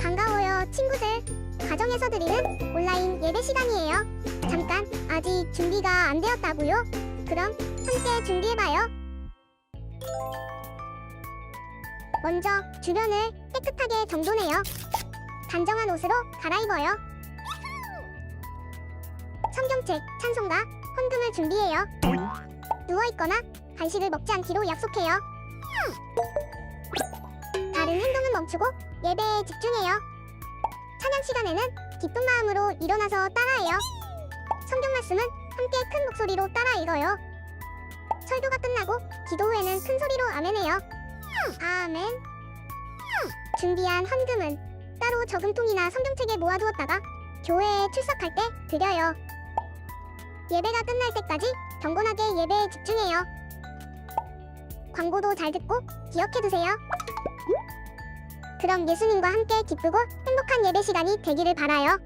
반가워요, 친구들. 가정에서 드리는 온라인 예배 시간이에요. 잠깐, 아직 준비가 안 되었다고요? 그럼 함께 준비해봐요. 먼저 주변을 깨끗하게 정돈해요. 단정한 옷으로 갈아입어요. 성경책, 찬송가, 헌금을 준비해요. 누워있거나 간식을 먹지 않기로 약속해요. 다른 행동은 멈추고 예배에 집중해요. 찬양 시간에는 기쁜 마음으로 일어나서 따라해요. 성경 말씀은 함께 큰 목소리로 따라 읽어요. 설교가 끝나고 기도 후에는 큰 소리로 아멘해요. 아멘. 준비한 헌금은 따로 저금통이나 성경책에 모아두었다가 교회에 출석할 때 드려요. 예배가 끝날 때까지 경건하게 예배에 집중해요. 광고도 잘 듣고 기억해두세요. 그럼 예수님과 함께 기쁘고 행복한 예배 시간이 되기를 바라요.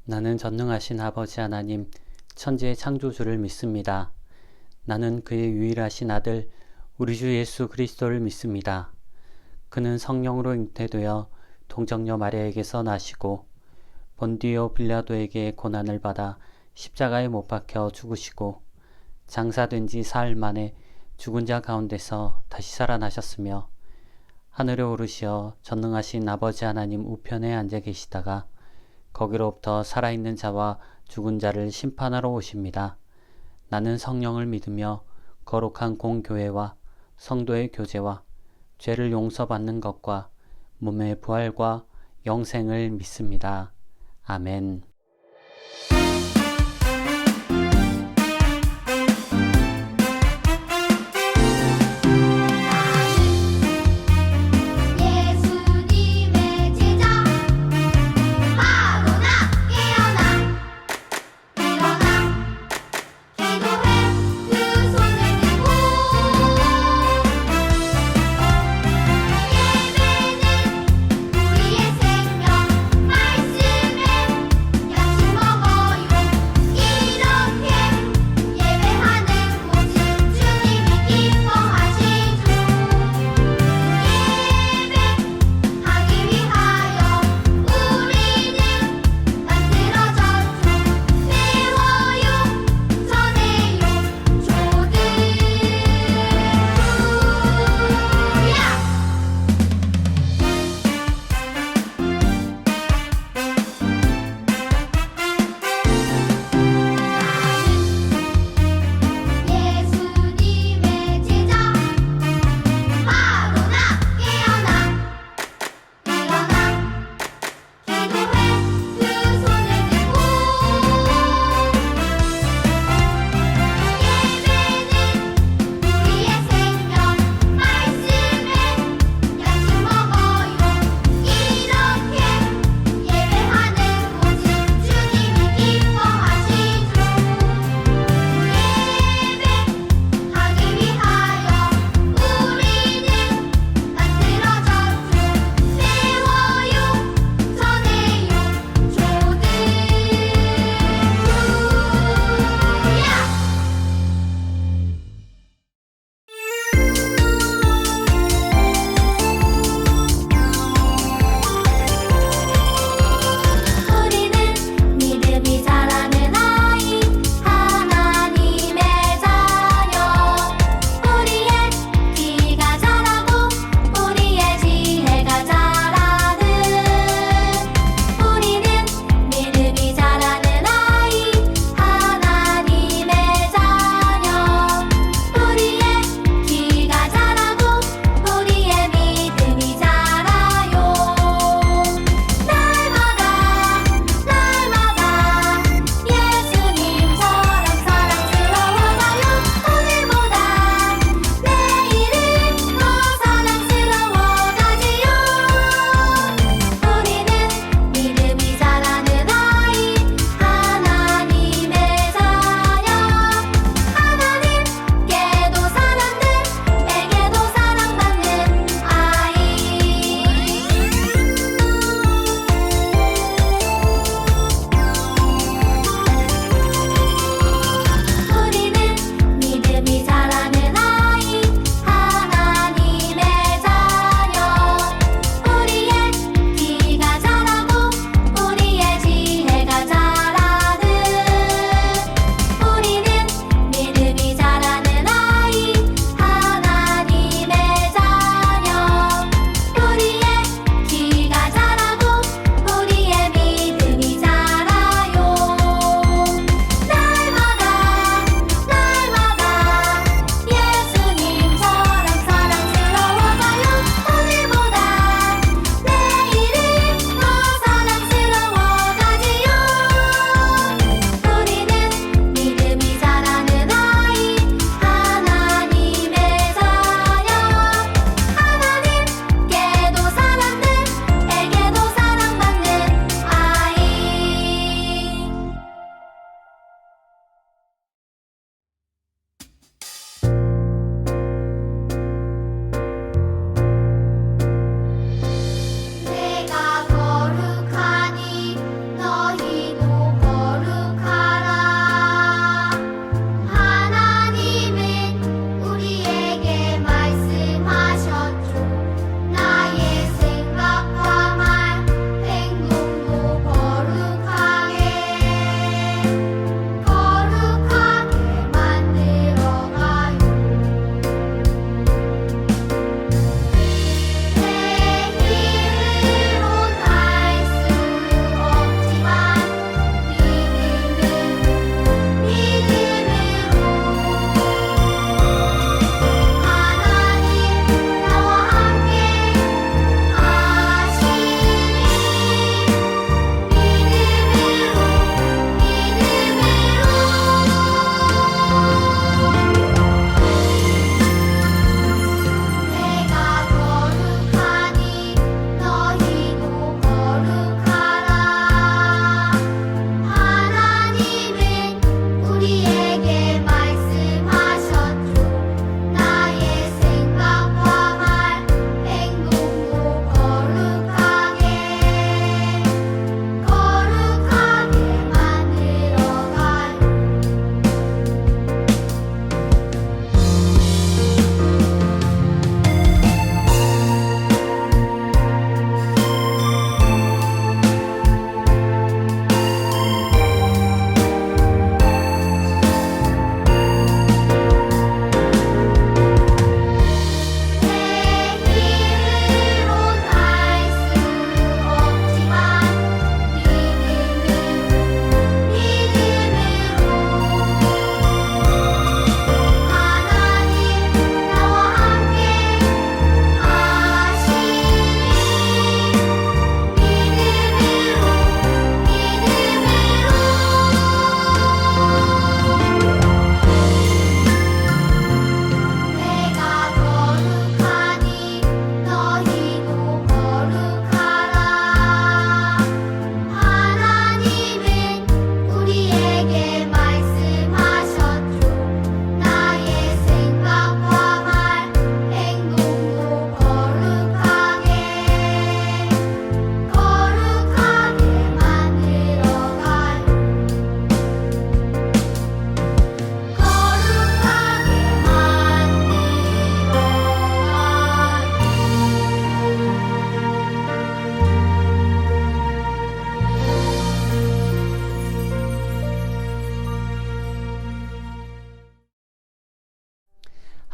나는 전능하신 아버지 하나님, 천지의 창조주를 믿습니다. 나는 그의 유일하신 아들, 우리 주 예수 그리스도를 믿습니다. 그는 성령으로 잉태되어 동정녀 마리아에게서 나시고 본디오 빌라도에게 고난을 받아 십자가에 못 박혀 죽으시고 장사된 지 사흘 만에 죽은 자 가운데서 다시 살아나셨으며 하늘에 오르시어 전능하신 아버지 하나님 우편에 앉아 계시다가 거기로부터 살아있는 자와 죽은 자를 심판하러 오십니다. 나는 성령을 믿으며 거룩한 공교회와 성도의 교제와 죄를 용서받는 것과 몸의 부활과 영생을 믿습니다. 아멘. 예수님의 제자 바로 나 깨어나 기도해 두 손을 들고 예배는 우리의 생명 말씀에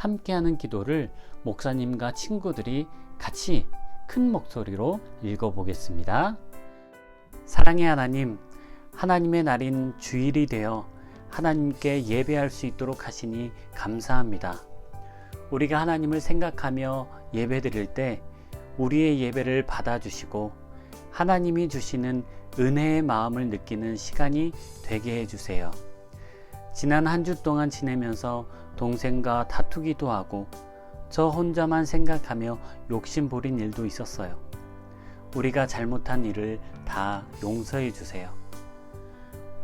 함께하는 기도를 목사님과 친구들이 같이 큰 목소리로 읽어보겠습니다. 사랑의 하나님, 하나님의 날인 주일이 되어 하나님께 예배할 수 있도록 하시니 감사합니다. 우리가 하나님을 생각하며 예배드릴 때 우리의 예배를 받아주시고 하나님이 주시는 은혜의 마음을 느끼는 시간이 되게 해주세요. 지난 한 주 동안 지내면서 동생과 다투기도 하고 저 혼자만 생각하며 욕심 부린 일도 있었어요. 우리가 잘못한 일을 다 용서해 주세요.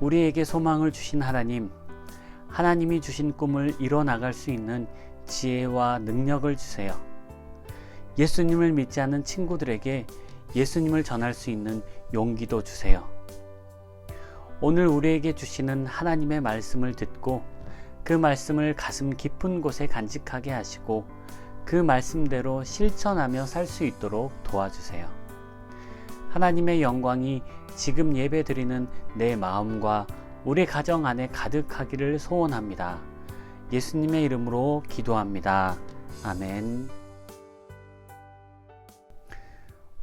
우리에게 소망을 주신 하나님, 하나님이 주신 꿈을 이뤄나갈 수 있는 지혜와 능력을 주세요. 예수님을 믿지 않는 친구들에게 예수님을 전할 수 있는 용기도 주세요. 오늘 우리에게 주시는 하나님의 말씀을 듣고 그 말씀을 가슴 깊은 곳에 간직하게 하시고 그 말씀대로 실천하며 살 수 있도록 도와주세요. 하나님의 영광이 지금 예배드리는 내 마음과 우리 가정 안에 가득하기를 소원합니다. 예수님의 이름으로 기도합니다. 아멘.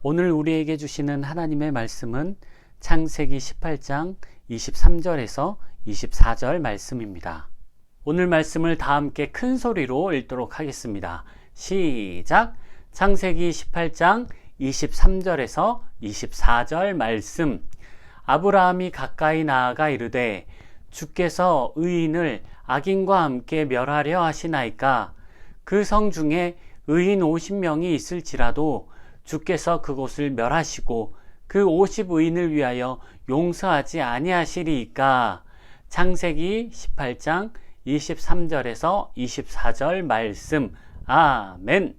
오늘 우리에게 주시는 하나님의 말씀은 창세기 18장 23절에서 24절 말씀입니다. 오늘 말씀을 다 함께 큰 소리로 읽도록 하겠습니다. 시작! 창세기 18장 23절에서 24절 말씀. 아브라함이 가까이 나아가 이르되 주께서 의인을 악인과 함께 멸하려 하시나이까? 그 성 중에 의인 50명이 있을지라도 주께서 그곳을 멸하시고 그 50의인을 위하여 용서하지 아니하시리이까? 창세기 18장 23절에서 24절 말씀. 아멘.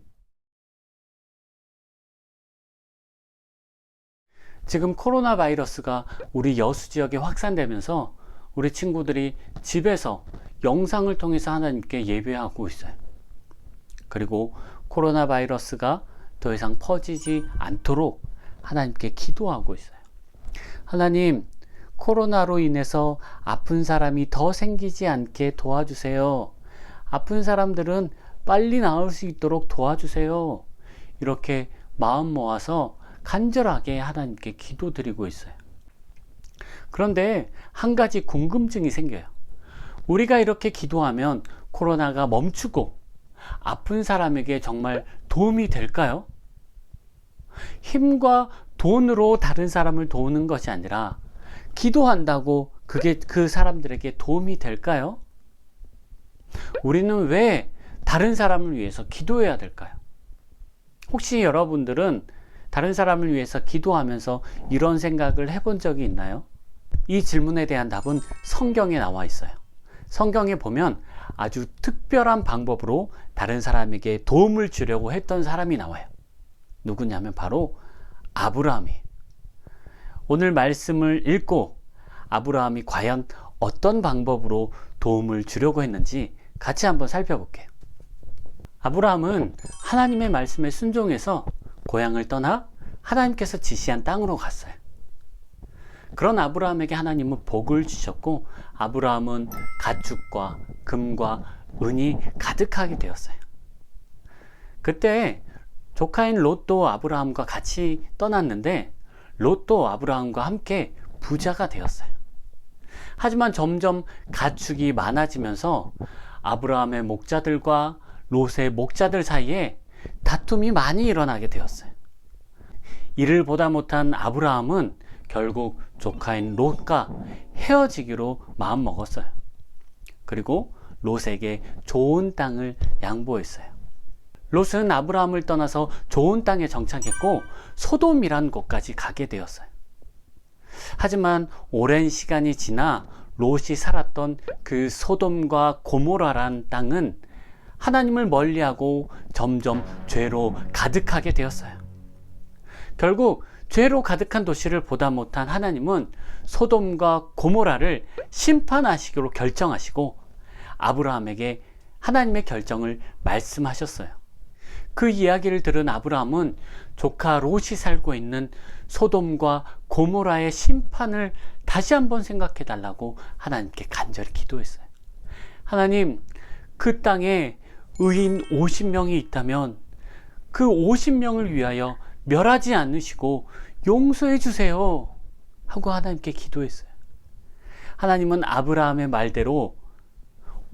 지금 코로나 바이러스가 우리 여수 지역에 확산되면서 우리 친구들이 집에서 영상을 통해서 하나님께 예배하고 있어요. 그리고 코로나 바이러스가 더 이상 퍼지지 않도록 하나님께 기도하고 있어요. 하나님, 코로나로 인해서 아픈 사람이 더 생기지 않게 도와주세요. 아픈 사람들은 빨리 나을 수 있도록 도와주세요. 이렇게 마음 모아서 간절하게 하나님께 기도드리고 있어요. 그런데 한 가지 궁금증이 생겨요. 우리가 이렇게 기도하면 코로나가 멈추고 아픈 사람에게 정말 도움이 될까요? 힘과 돈으로 다른 사람을 도우는 것이 아니라 기도한다고 그게 그 사람들에게 도움이 될까요? 우리는 왜 다른 사람을 위해서 기도해야 될까요? 혹시 여러분들은 다른 사람을 위해서 기도하면서 이런 생각을 해본 적이 있나요? 이 질문에 대한 답은 성경에 나와 있어요. 성경에 보면 아주 특별한 방법으로 다른 사람에게 도움을 주려고 했던 사람이 나와요. 누구냐면 바로 아브라함이에요. 오늘 말씀을 읽고 아브라함이 과연 어떤 방법으로 도움을 주려고 했는지 같이 한번 살펴볼게요. 아브라함은 하나님의 말씀에 순종해서 고향을 떠나 하나님께서 지시한 땅으로 갔어요. 그런 아브라함에게 하나님은 복을 주셨고 아브라함은 가축과 금과 은이 가득하게 되었어요. 그때 조카인 롯도 아브라함과 같이 떠났는데 롯도 아브라함과 함께 부자가 되었어요. 하지만 점점 가축이 많아지면서 아브라함의 목자들과 롯의 목자들 사이에 다툼이 많이 일어나게 되었어요. 이를 보다 못한 아브라함은 결국 조카인 롯과 헤어지기로 마음먹었어요. 그리고 롯에게 좋은 땅을 양보했어요. 롯은 아브라함을 떠나서 좋은 땅에 정착했고 소돔이란 곳까지 가게 되었어요. 하지만 오랜 시간이 지나 롯이 살았던 그 소돔과 고모라란 땅은 하나님을 멀리하고 점점 죄로 가득하게 되었어요. 결국 죄로 가득한 도시를 보다 못한 하나님은 소돔과 고모라를 심판하시기로 결정하시고 아브라함에게 하나님의 결정을 말씀하셨어요. 그 이야기를 들은 아브라함은 조카 롯이 살고 있는 소돔과 고모라의 심판을 다시 한번 생각해 달라고 하나님께 간절히 기도했어요. 하나님, 그 땅에 의인 50명이 있다면 그 50명을 위하여 멸하지 않으시고 용서해 주세요 하고 하나님께 기도했어요. 하나님은 아브라함의 말대로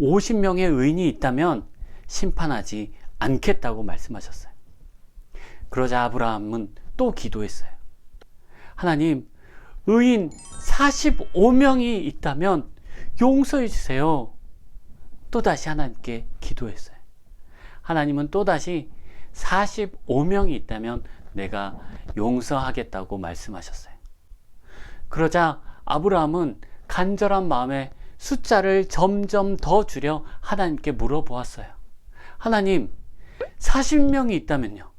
50명의 의인이 있다면 심판하지 않겠다고 말씀하셨어요. 그러자 아브라함은 또 기도했어요. 하나님, 의인 45명이 있다면 용서해 주세요. 또다시 하나님께 기도했어요. 하나님은 또다시 45명이 있다면 내가 용서하겠다고 말씀하셨어요. 그러자 아브라함은 간절한 마음에 숫자를 점점 더 줄여 하나님께 물어보았어요. 하나님, 40명이 있다면요?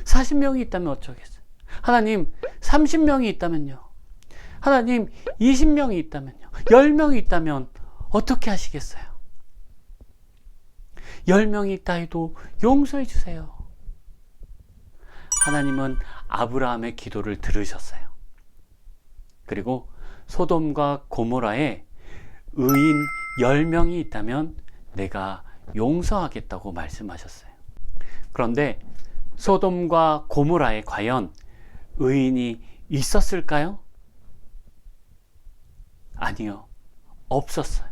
40명이 있다면 어쩌겠어요? 하나님, 30명이 있다면요? 하나님, 20명이 있다면요? 10명이 있다면 어떻게 하시겠어요? 10명이 있다 해도 용서해 주세요. 하나님은 아브라함의 기도를 들으셨어요. 그리고 소돔과 고모라에 의인 10명이 있다면 내가 용서하겠다고 말씀하셨어요. 그런데 소돔과 고모라에 과연 의인이 있었을까요? 아니요, 없었어요.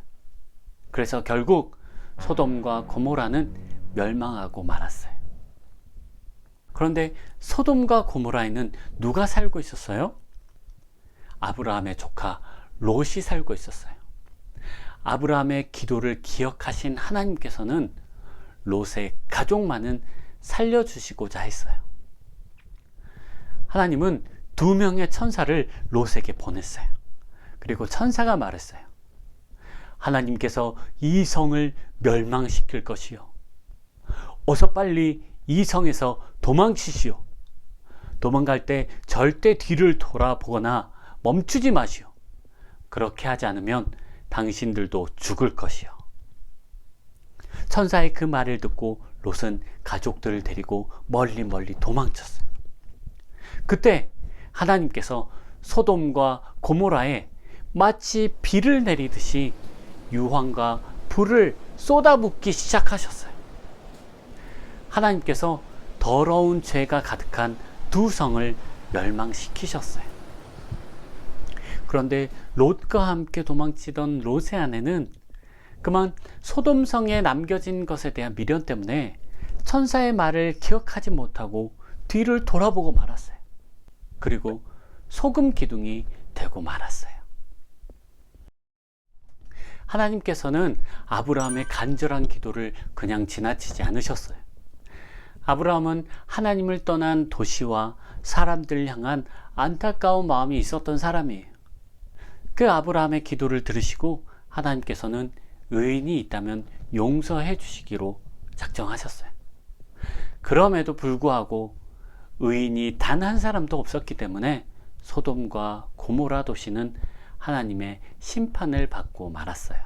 그래서 결국 소돔과 고모라는 멸망하고 말았어요. 그런데 소돔과 고모라에는 누가 살고 있었어요? 아브라함의 조카 롯이 살고 있었어요. 아브라함의 기도를 기억하신 하나님께서는 롯의 가족만은 살려주시고자 했어요. 하나님은 2명의 천사를 롯에게 보냈어요. 그리고 천사가 말했어요. 하나님께서 이 성을 멸망시킬 것이요. 어서 빨리 이 성에서 도망치시오. 도망갈 때 절대 뒤를 돌아보거나 멈추지 마시오. 그렇게 하지 않으면 당신들도 죽을 것이요. 천사의 그 말을 듣고 롯은 가족들을 데리고 멀리 도망쳤어요. 그때 하나님께서 소돔과 고모라에 마치 비를 내리듯이 유황과 불을 쏟아붓기 시작하셨어요. 하나님께서 더러운 죄가 가득한 2성을 멸망시키셨어요. 그런데 롯과 함께 도망치던 롯의 아내는 그만 소돔성에 남겨진 것에 대한 미련 때문에 천사의 말을 기억하지 못하고 뒤를 돌아보고 말았어요. 그리고 소금 기둥이 되고 말았어요. 하나님께서는 아브라함의 간절한 기도를 그냥 지나치지 않으셨어요. 아브라함은 하나님을 떠난 도시와 사람들을 향한 안타까운 마음이 있었던 사람이에요. 그 아브라함의 기도를 들으시고 하나님께서는 의인이 있다면 용서해 주시기로 작정하셨어요. 그럼에도 불구하고 의인이 단 한 사람도 없었기 때문에 소돔과 고모라 도시는 하나님의 심판을 받고 말았어요.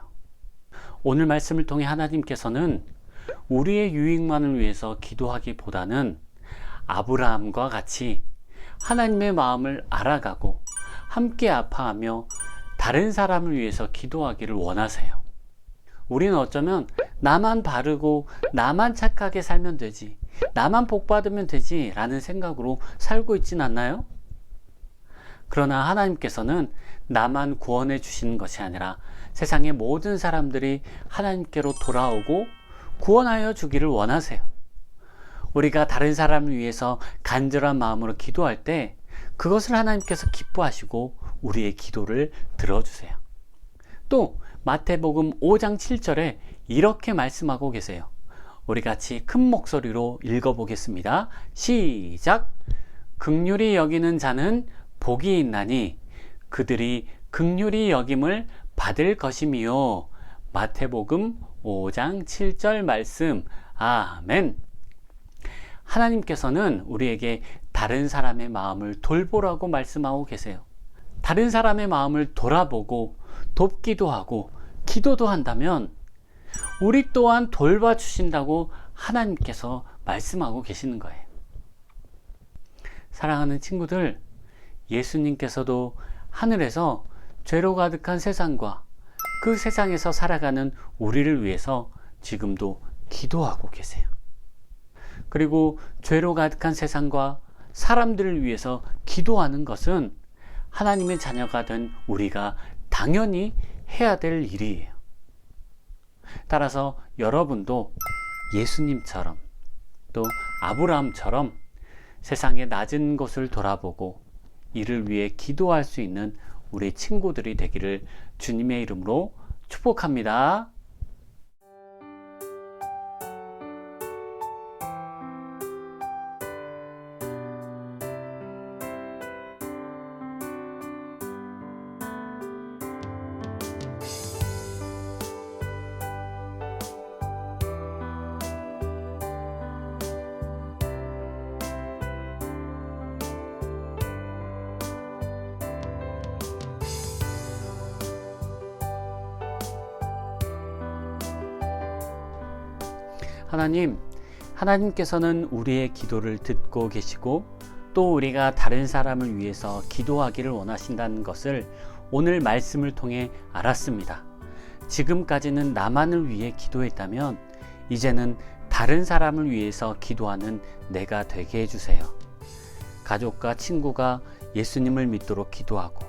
오늘 말씀을 통해 하나님께서는 우리의 유익만을 위해서 기도하기보다는 아브라함과 같이 하나님의 마음을 알아가고 함께 아파하며 다른 사람을 위해서 기도하기를 원하세요. 우리는 어쩌면 나만 바르고 나만 착하게 살면 되지, 나만 복받으면 되지 라는 생각으로 살고 있진 않나요? 그러나 하나님께서는 나만 구원해 주시는 것이 아니라 세상의 모든 사람들이 하나님께로 돌아오고 구원하여 주기를 원하세요. 우리가 다른 사람을 위해서 간절한 마음으로 기도할 때 그것을 하나님께서 기뻐하시고 우리의 기도를 들어주세요. 또 마태복음 5장 7절에 이렇게 말씀하고 계세요. 우리 같이 큰 목소리로 읽어보겠습니다. 시작! 긍휼히 여기는 자는 복이 있나니 그들이 긍휼히 여김을 받을 것이미요. 마태복음 5장 7절 말씀. 아멘. 하나님께서는 우리에게 다른 사람의 마음을 돌보라고 말씀하고 계세요. 다른 사람의 마음을 돌아보고 돕기도 하고 기도도 한다면 우리 또한 돌봐주신다고 하나님께서 말씀하고 계시는 거예요. 사랑하는 친구들, 예수님께서도 하늘에서 죄로 가득한 세상과 그 세상에서 살아가는 우리를 위해서 지금도 기도하고 계세요. 그리고 죄로 가득한 세상과 사람들을 위해서 기도하는 것은 하나님의 자녀가 된 우리가 당연히 해야 될 일이에요. 따라서 여러분도 예수님처럼 또 아브라함처럼 세상의 낮은 곳을 돌아보고 이를 위해 기도할 수 있는 우리 친구들이 되기를 주님의 이름으로 축복합니다. 하나님께서는 우리의 기도를 듣고 계시고 또 우리가 다른 사람을 위해서 기도하기를 원하신다는 것을 오늘 말씀을 통해 알았습니다. 지금까지는 나만을 위해 기도했다면 이제는 다른 사람을 위해서 기도하는 내가 되게 해주세요. 가족과 친구가 예수님을 믿도록 기도하고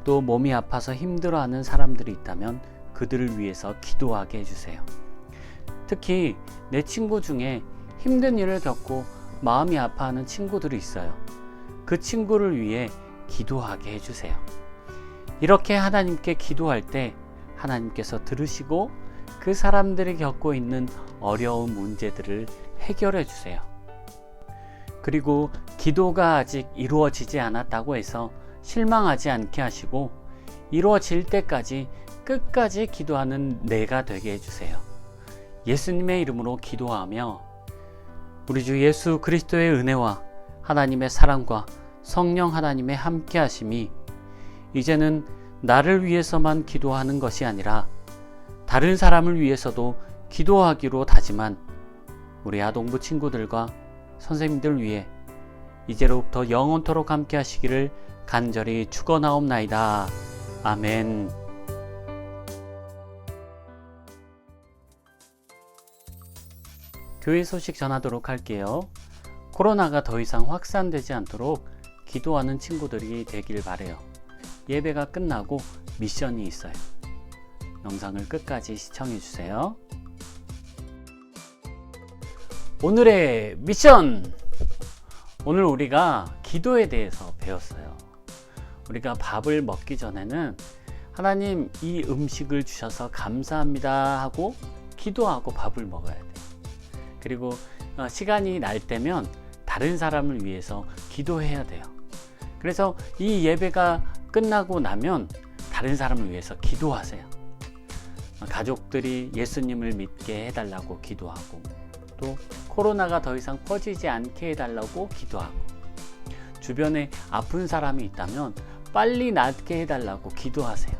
또 몸이 아파서 힘들어하는 사람들이 있다면 그들을 위해서 기도하게 해주세요. 특히 내 친구 중에 힘든 일을 겪고 마음이 아파하는 친구들이 있어요. 그 친구를 위해 기도하게 해주세요. 이렇게 하나님께 기도할 때 하나님께서 들으시고 그 사람들이 겪고 있는 어려운 문제들을 해결해 주세요. 그리고 기도가 아직 이루어지지 않았다고 해서 실망하지 않게 하시고 이루어질 때까지 끝까지 기도하는 내가 되게 해주세요. 예수님의 이름으로 기도하며 우리 주 예수 그리스도의 은혜와 하나님의 사랑과 성령 하나님의 함께 하심이 이제는 나를 위해서만 기도하는 것이 아니라 다른 사람을 위해서도 기도하기로 다짐한 우리 아동부 친구들과 선생님들 위해 이제로부터 영원토록 함께 하시기를 간절히 축원하옵나이다. 아멘. 교회 소식 전하도록 할게요. 코로나가 더 이상 확산되지 않도록 기도하는 친구들이 되길 바래요. 예배가 끝나고 미션이 있어요. 영상을 끝까지 시청해 주세요. 오늘의 미션! 오늘 우리가 기도에 대해서 배웠어요. 우리가 밥을 먹기 전에는 하나님 이 음식을 주셔서 감사합니다 하고 기도하고 밥을 먹어야 돼요. 그리고 시간이 날 때면 다른 사람을 위해서 기도해야 돼요. 그래서 이 예배가 끝나고 나면 다른 사람을 위해서 기도하세요. 가족들이 예수님을 믿게 해달라고 기도하고 또 코로나가 더 이상 퍼지지 않게 해달라고 기도하고 주변에 아픈 사람이 있다면 빨리 낫게 해달라고 기도하세요.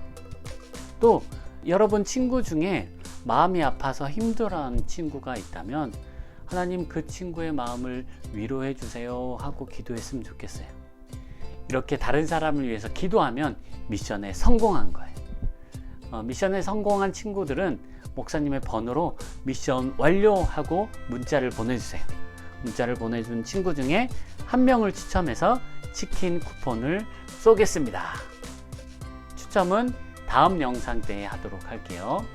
또 여러분 친구 중에 마음이 아파서 힘들어하는 친구가 있다면 하나님 그 친구의 마음을 위로해 주세요 하고 기도했으면 좋겠어요. 이렇게 다른 사람을 위해서 기도하면 미션에 성공한 거예요. 미션에 성공한 친구들은 목사님의 번호로 미션 완료하고 문자를 보내주세요. 문자를 보내준 친구 중에 한 명을 추첨해서 치킨 쿠폰을 쏘겠습니다. 추첨은 다음 영상 때 하도록 할게요.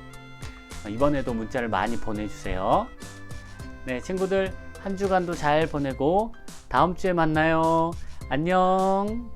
이번에도 문자를 많이 보내주세요. 네, 친구들 한 주간도 잘 보내고 다음 주에 만나요. 안녕.